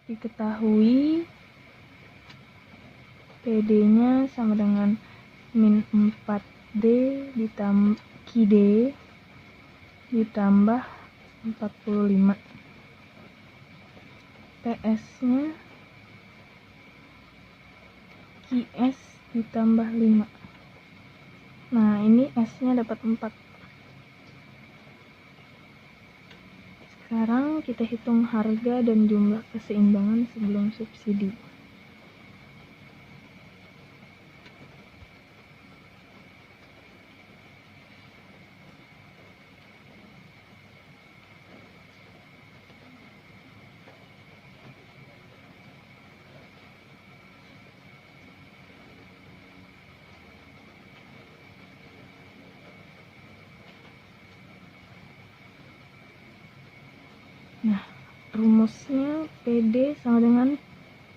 Diketahui PD-nya sama dengan min 4D ditambah Q-D ditambah 45. PS-nya QS ditambah 5. Nah, ini S-nya dapat 4. Sekarang kita hitung harga dan jumlah keseimbangan sebelum subsidi. Nah, rumusnya PD sama dengan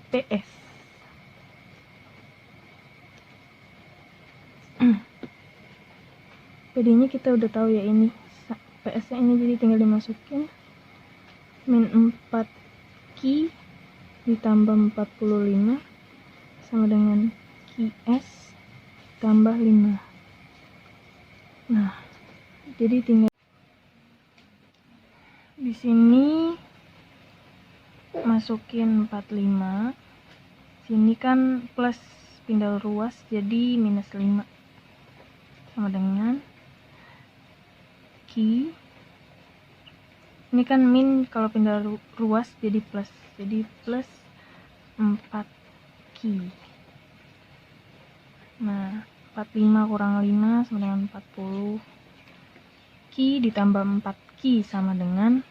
PS. PD-nya kita udah tahu ya, ini PS-nya ini, jadi tinggal dimasukin min 4Q ditambah 45 sama dengan QS tambah 5. Nah, jadi tinggal di sini masukin 45. Sini kan plus pindah ruas jadi minus 5 sama dengan Q. Ini kan min, kalau pindah ruas jadi plus 4Q. Nah, 45 kurang 5 sama dengan 40. Q ditambah 4Q sama dengan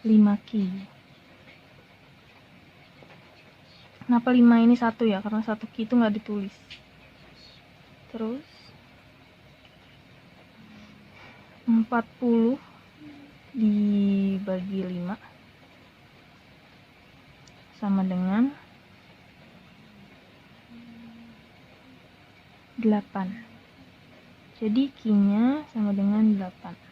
5Q. Kenapa 5 ini 1 ya? Karena 1 Q itu nggak ditulis. Terus 40 dibagi 5 sama dengan 8. Jadi Q-nya sama dengan 8.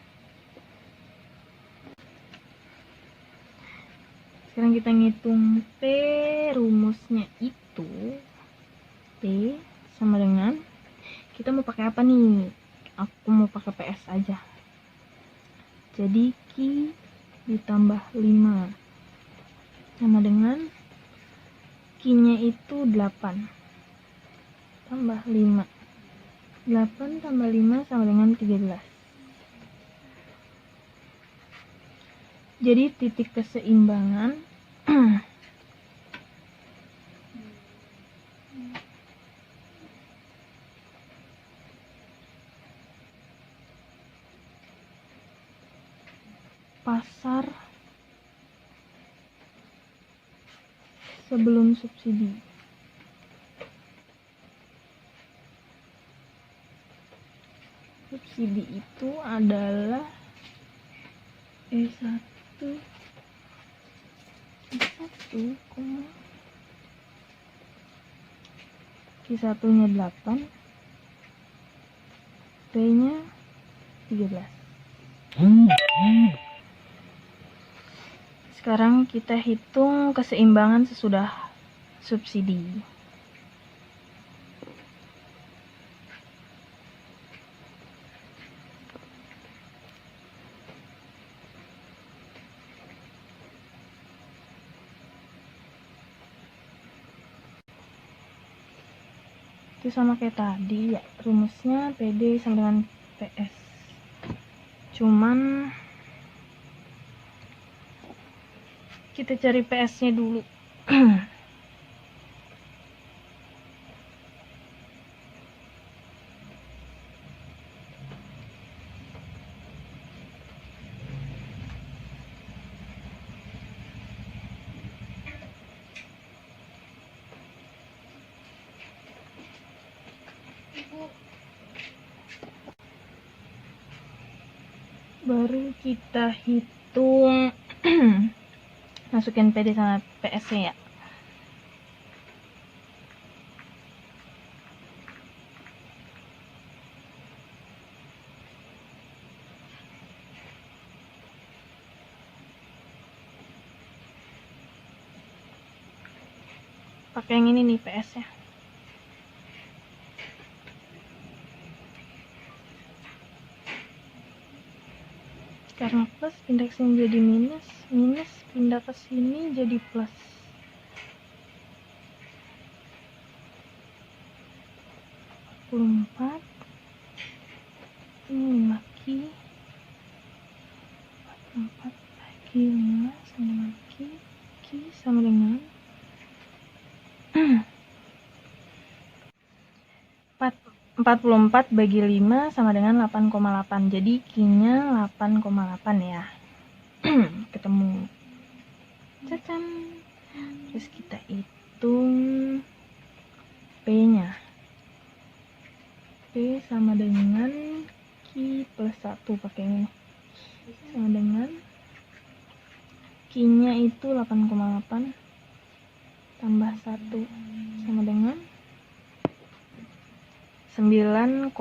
Sekarang kita ngitung P, rumusnya itu P sama dengan, kita mau pakai apa nih? Aku mau pakai PS aja. Jadi Q ditambah 5 sama dengan Q-nya itu 8 tambah 5. 8 tambah 5 sama dengan 13. Jadi titik keseimbangan pasar sebelum subsidi. Subsidi itu adalah E1 Q1 nya 8, P nya 13. Sekarang kita hitung keseimbangan sesudah subsidi. Itu sama kayak tadi ya, rumusnya PD sama dengan PS. Cuman kita cari PS-nya dulu. Baru kita hitung masukin PD sama PS-nya ya. pakai yang ini nih PS nya. Karena plus pindah ke sini jadi minus, minus pindah ke sini jadi plus. Empat ini 5 Q, 4 bagi 5 sama dengan Q, Q sama dengan 44 bagi 5 sama dengan 8,8. Jadi Q-nya 8,8 ya. Ketemu. Cacan. Terus kita hitung P-nya. P sama dengan Q plus 1 pakai ini. Sama dengan Q-nya itu 8,8 tambah 1 sama dengan 9,8.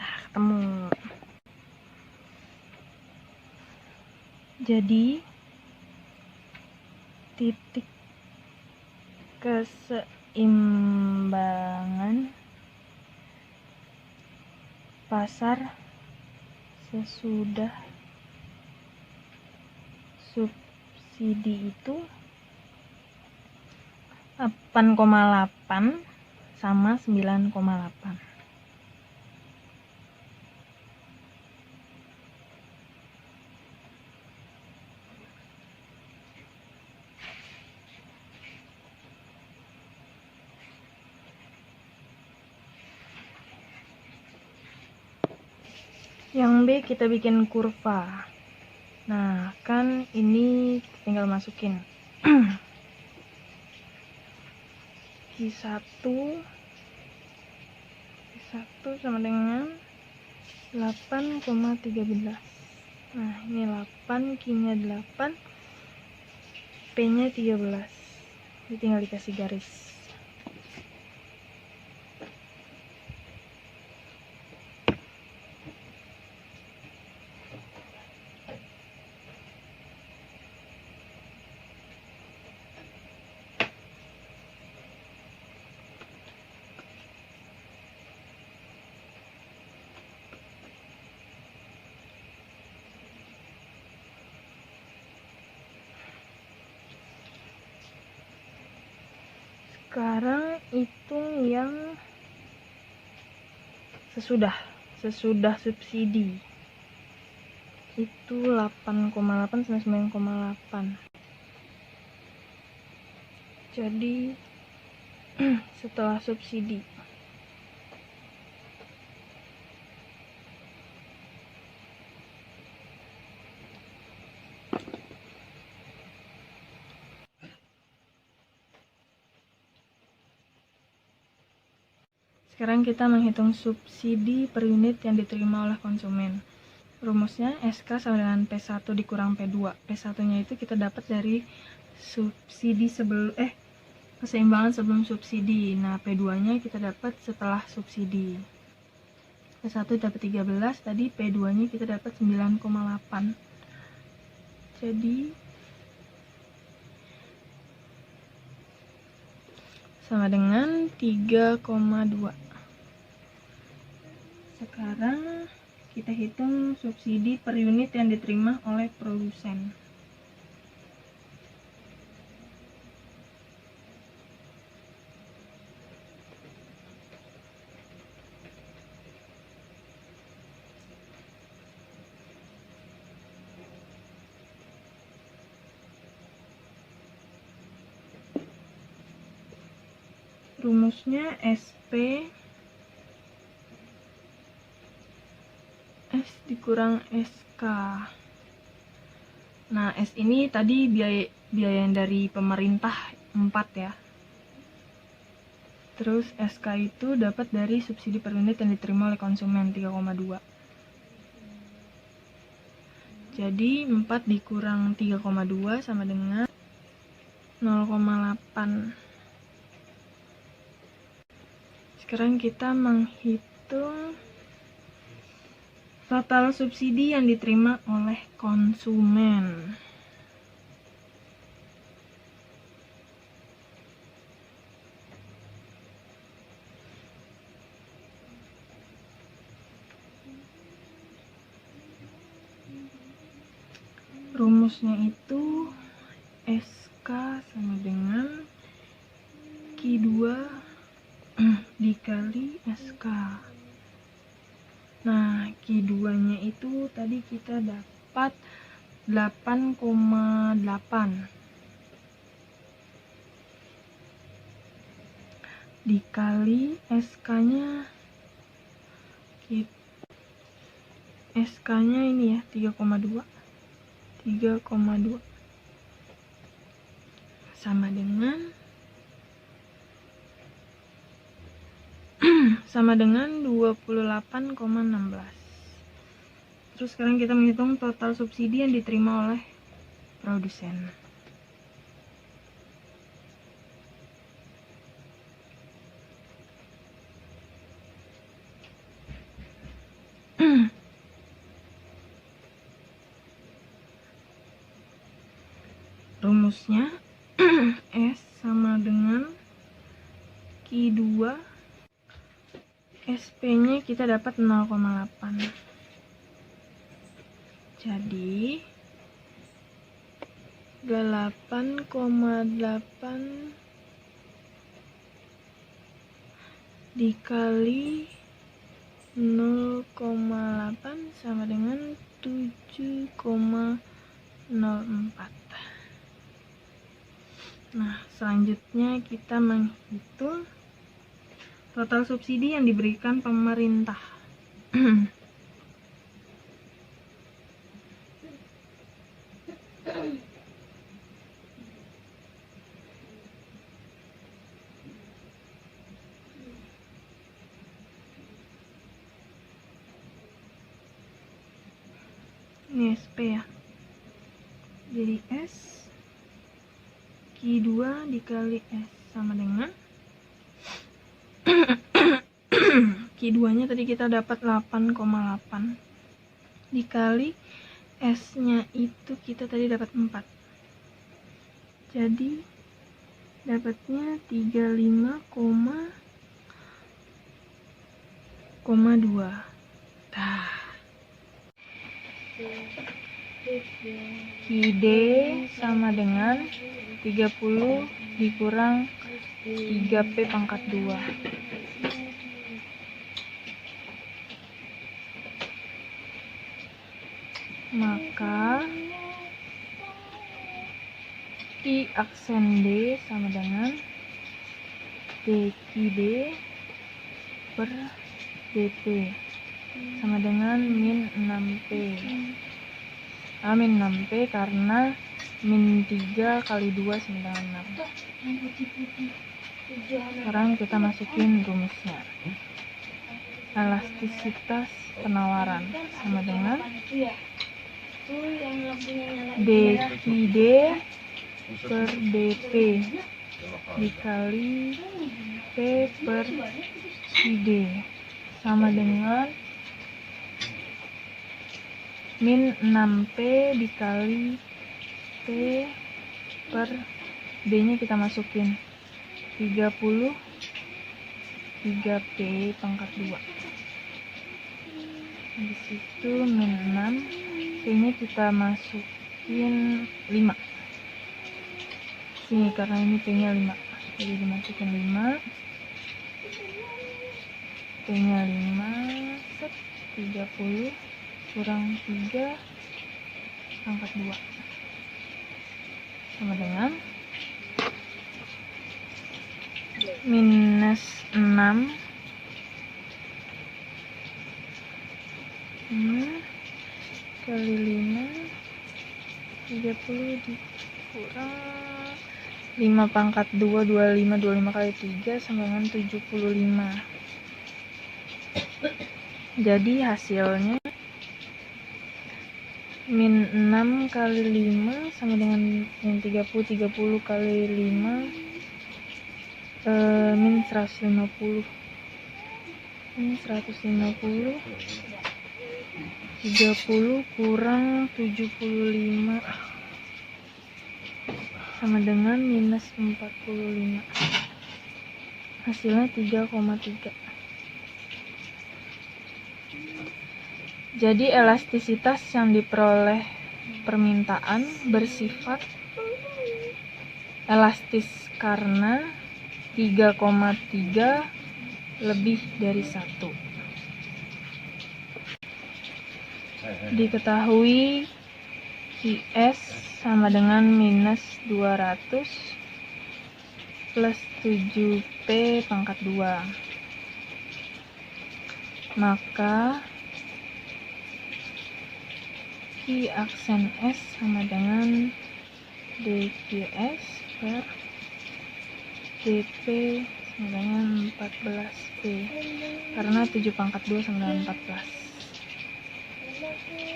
Nah, ketemu. Jadi titik keseimbangan pasar sesudah subsidi itu 8,8 sama 9,8. Yang B kita bikin kurva. Nah, kan ini tinggal masukin Q1 sama dengan 8,13. Nah, ini 8, Q-nya 8, P-nya 13. Jadi tinggal dikasih garis. Sekarang hitung yang sesudah subsidi. Itu 8,8 sama 9,8. Jadi setelah subsidi sekarang kita menghitung subsidi per unit yang diterima oleh konsumen. Rumusnya SK sama dengan P1 dikurang P2. P1 nya itu kita dapat dari subsidi keseimbangan sebelum subsidi. Nah, P2 nya kita dapat setelah subsidi. P1 dapat 13, tadi P2 nya kita dapat 9,8. Jadi sama dengan 3,2. Sekarang kita hitung subsidi per unit yang diterima oleh produsen. Rumusnya SP S dikurang SK. Nah, S ini tadi biaya yang dari pemerintah 4 ya. Terus SK itu dapat dari subsidi per unit yang diterima oleh konsumen 3,2. Jadi 4 dikurang 3,2 sama dengan 0,8. Sekarang kita menghitung total subsidi yang diterima oleh konsumen. Rumusnya itu SK sama dengan Q2 dikali SK. Nah, Q2 nya itu tadi kita dapat 8,8 dikali SK nya ini ya 3,2 sama dengan 28,16. Terus sekarang kita menghitung total subsidi yang diterima oleh produsen. Rumusnya S sama dengan Q2, SP-nya kita dapat 0,8. Jadi 8,8 dikali 0,8 sama dengan 7,04. Nah, selanjutnya kita menghitung total subsidi yang diberikan pemerintah. Ini SP ya. Jadi S Q2 dikali S sama dengan Q2 nya tadi kita dapat 8,8 dikali S nya itu kita tadi dapat 4, jadi dapatnya 35,2. QD sama dengan 30 dikurang 3P pangkat 2. Maka I aksen D sama dengan DQD per DP sama dengan min 6P. Min 6P karena min 3 kali 2 sama dengan 6. Sekarang kita masukin rumusnya. Elastisitas penawaran sama dengan DQD per DP dikali P per QD sama dengan min 6P dikali P per D nya kita masukin 30 3P pangkat 2. Di situ min 6, P nya kita masukin 5. Sini karena ini P nya 5, jadi dimasukin 5. P nya 5, set 30 kurang 3 pangkat 2 sama dengan minus 6 kali 5 30 dikurang 5 pangkat 2 25 kali 3 sama dengan 75. Jadi hasilnya min 6 kali 5 sama dengan min 30 kali 5 min 150 30 kurang 75 sama dengan minus 45. Hasilnya 3,3. Jadi elastisitas yang diperoleh permintaan bersifat elastis karena 3,3 lebih dari 1. Diketahui IS sama dengan minus 200 plus 7P pangkat 2. Maka Q aksen S sama dengan DQS per DP sama dengan 14P, karena 7 pangkat 2 sama dengan 14.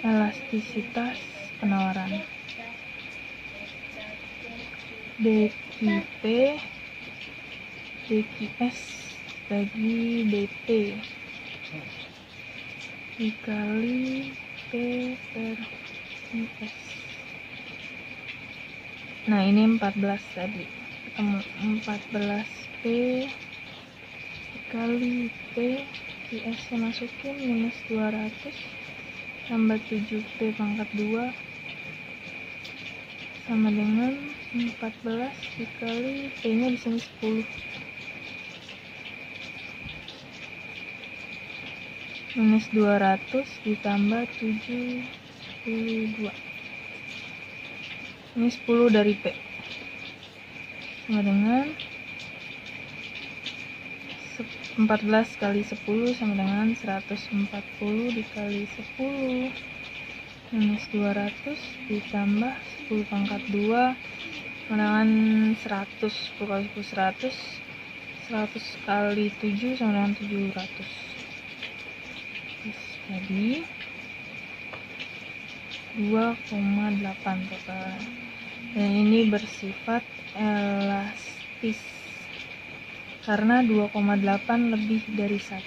Elastisitas penawaran DQP DQS bagi DP dikali P per IS. Nah, ini 14 tadi, ketemu 14P dikali P, IS nya masukin minus 200 tambah 7P pangkat 2 sama dengan 14 dikali P nya di sini 10 minus 200 ditambah 72, ini 10 dari P sama dengan 14 kali 10 sama dengan 140 dikali 10 minus 200 ditambah 10 pangkat 2 sama dengan 100, 10 kali 10 100, 100 kali 7 sama dengan 700. Jadi 2,8 total, dan ini bersifat elastis karena 2,8 lebih dari 1.